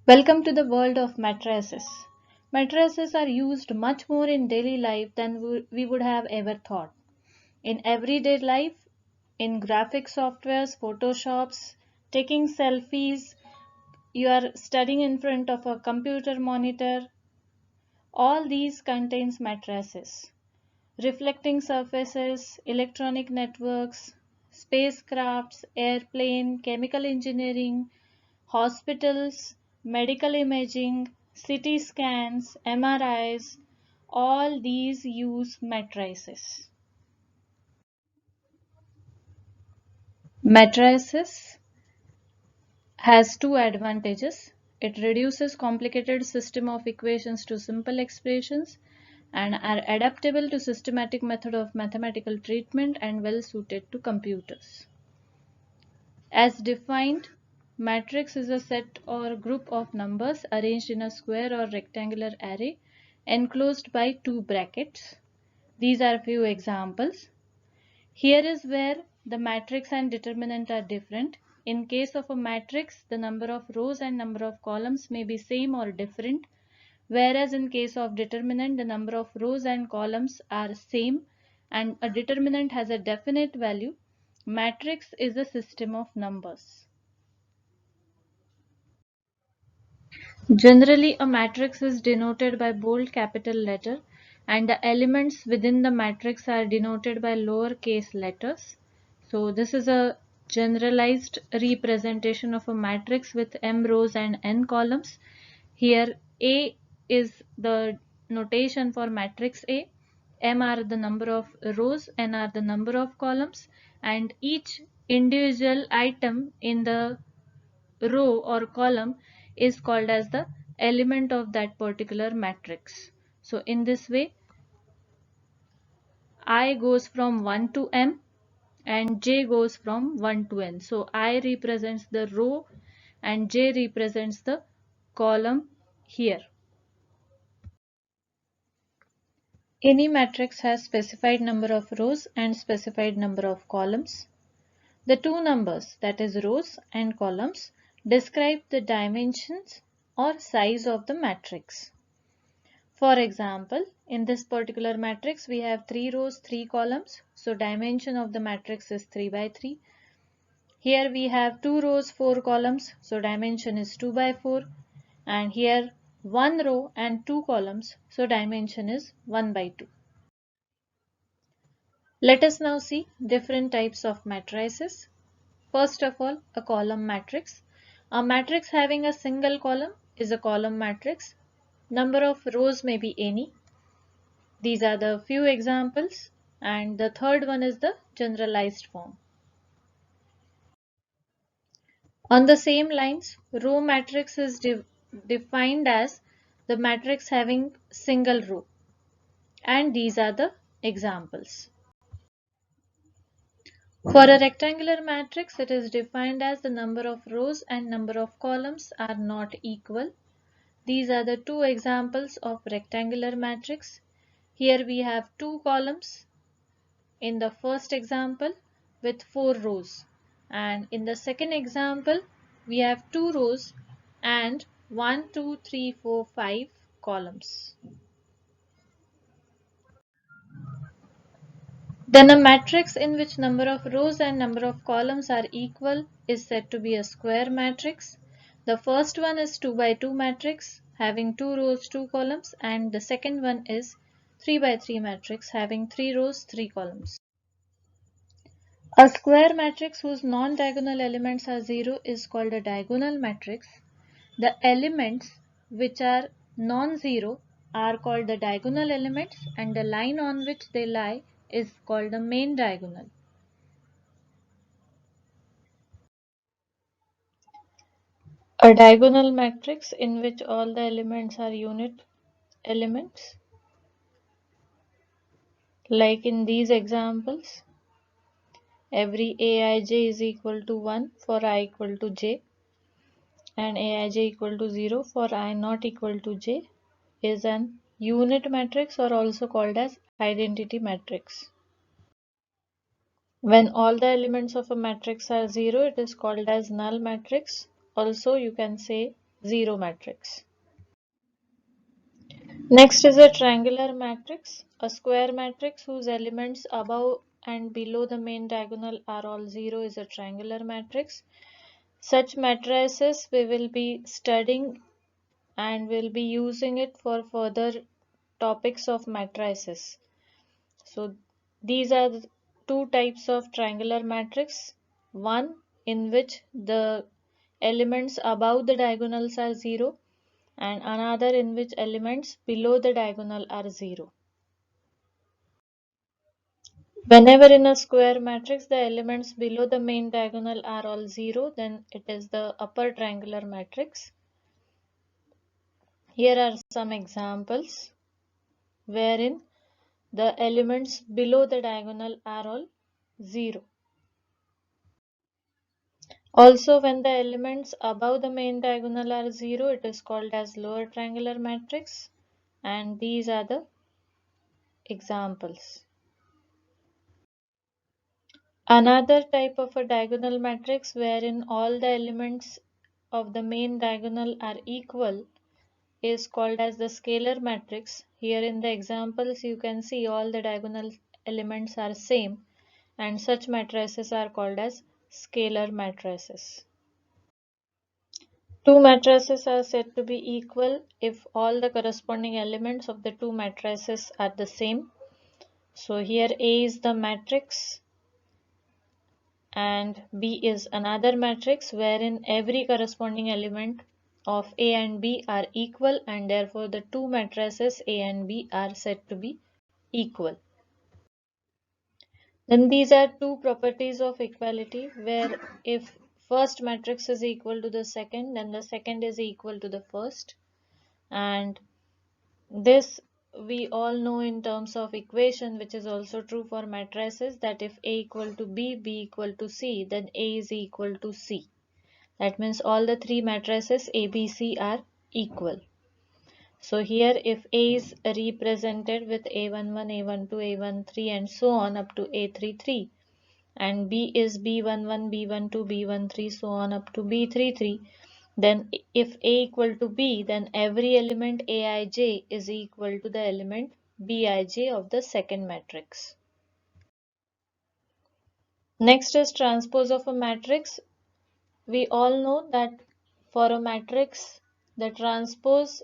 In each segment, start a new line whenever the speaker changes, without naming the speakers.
Welcome to the world of matrices. Matrices are used much more in daily life than we would have ever thought. In everyday life, in graphic softwares, photoshops, taking selfies, you are studying in front of a computer monitor, all these contains matrices. Reflecting surfaces, electronic networks, spacecrafts, airplane, chemical engineering, hospitals, medical imaging, CT scans, MRIs, all these use matrices. Matrices has two advantages. It reduces complicated system of equations to simple expressions and are adaptable to systematic method of mathematical treatment and well suited to computers. As defined, matrix is a set or group of numbers arranged in a square or rectangular array enclosed by two brackets. These are few examples. Here is where the matrix and determinant are different. In case of a matrix, the number of rows and number of columns may be same or different, whereas in case of determinant, the number of rows and columns are same and a determinant has a definite value. Matrix is a system of numbers. Generally, a matrix is denoted by bold capital letter and the elements within the matrix are denoted by lower case letters. So this is a generalized representation of a matrix with m rows and n columns. Here A is the notation for matrix A, m are the number of rows, n are the number of columns, and each individual item in the row or column is called as the element of that particular matrix. So in this way, I goes from 1 to m and j goes from 1 to n. So I represents the row and j represents the column here. Any matrix has specified number of rows and specified number of columns. The two numbers, that is rows and columns, describe the dimensions or size of the matrix. For example, in this particular matrix, we have 3 rows, 3 columns. So dimension of the matrix is 3 by 3. Here we have 2 rows, 4 columns. So dimension is 2 by 4. And here 1 row and 2 columns. So dimension is 1 by 2. Let us now see different types of matrices. First of all, a column matrix. A matrix having a single column is a column matrix. Number of rows may be any. These are the few examples, and the third one is the generalized form. On the same lines, row matrix is defined as the matrix having single row, and these are the examples. For a rectangular matrix, it is defined as the number of rows and number of columns are not equal. These are the two examples of rectangular matrix. Here we have 2 columns in the first example with 4 rows, and in the second example we have 2 rows and 1, 2, 3, 4, 5 columns. Then a matrix in which number of rows and number of columns are equal is said to be a square matrix. The first one is 2 by 2 matrix having 2 rows, 2 columns, and the second one is 3 by 3 matrix having 3 rows, 3 columns. A square matrix whose non-diagonal elements are 0 is called a diagonal matrix. The elements which are non-zero are called the diagonal elements, and the line on which they lie is called the main diagonal. A diagonal matrix in which all the elements are unit elements, like in these examples, every aij is equal to 1 for I equal to j, and aij equal to 0 for I not equal to j, is an unit matrix or also called as identity matrix. When all the elements of a matrix are 0, it is called as null matrix. Also, you can say zero matrix. Next is a triangular matrix, a square matrix whose elements above and below the main diagonal are all zero is a triangular matrix. Such matrices we will be studying and will be using it for further topics of matrices. So these are the two types of triangular matrix. One in which the elements above the diagonals are zero, and another in which elements below the diagonal are zero. Whenever in a square matrix the elements below the main diagonal are all zero, then it is the upper triangular matrix. Here are some examples wherein the elements below the diagonal are all zero. Also, when the elements above the main diagonal are zero, it is called as lower triangular matrix, and these are the examples. Another type of a diagonal matrix wherein all the elements of the main diagonal are equal is called as the scalar matrix. Here in the examples you can see all the diagonal elements are same, and such matrices are called as scalar matrices. Two matrices are said to be equal if all the corresponding elements of the two matrices are the same. So here A is the matrix and B is another matrix wherein every corresponding element of A and B are equal, and therefore the two matrices A and B are said to be equal. Then these are two properties of equality, where if first matrix is equal to the second, then the second is equal to the first. And this we all know in terms of equation, which is also true for matrices, that if A equal to B, B equal to C, then A is equal to C. That means all the three matrices A, B, C are equal. So here if A is represented with A11, A12, A13 and so on up to A33, and B is B11, B12, B13 so on up to B33, then if A equal to B, then every element Aij is equal to the element Bij of the second matrix. Next is transpose of a matrix. We all know that for a matrix, the transpose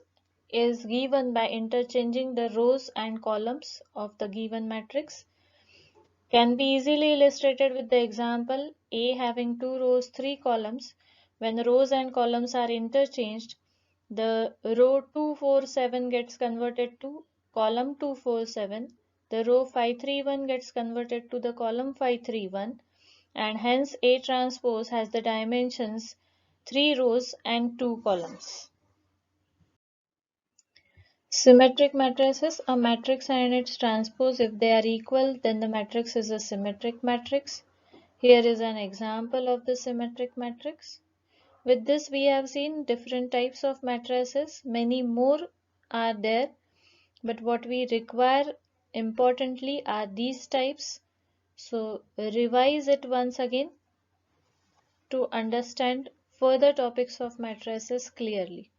is given by interchanging the rows and columns of the given matrix. Can be easily illustrated with the example A having 2 rows, 3 columns. When rows and columns are interchanged, the row 247 gets converted to column 247. The row 531 gets converted to the column 531, and hence A transpose has the dimensions 3 rows and 2 columns. Symmetric matrices, a matrix and its transpose, if they are equal, then the matrix is a symmetric matrix. Here is an example of the symmetric matrix. With this we have seen different types of matrices. Many more are there, but what we require importantly are these types. So revise it once again to understand further topics of matrices clearly.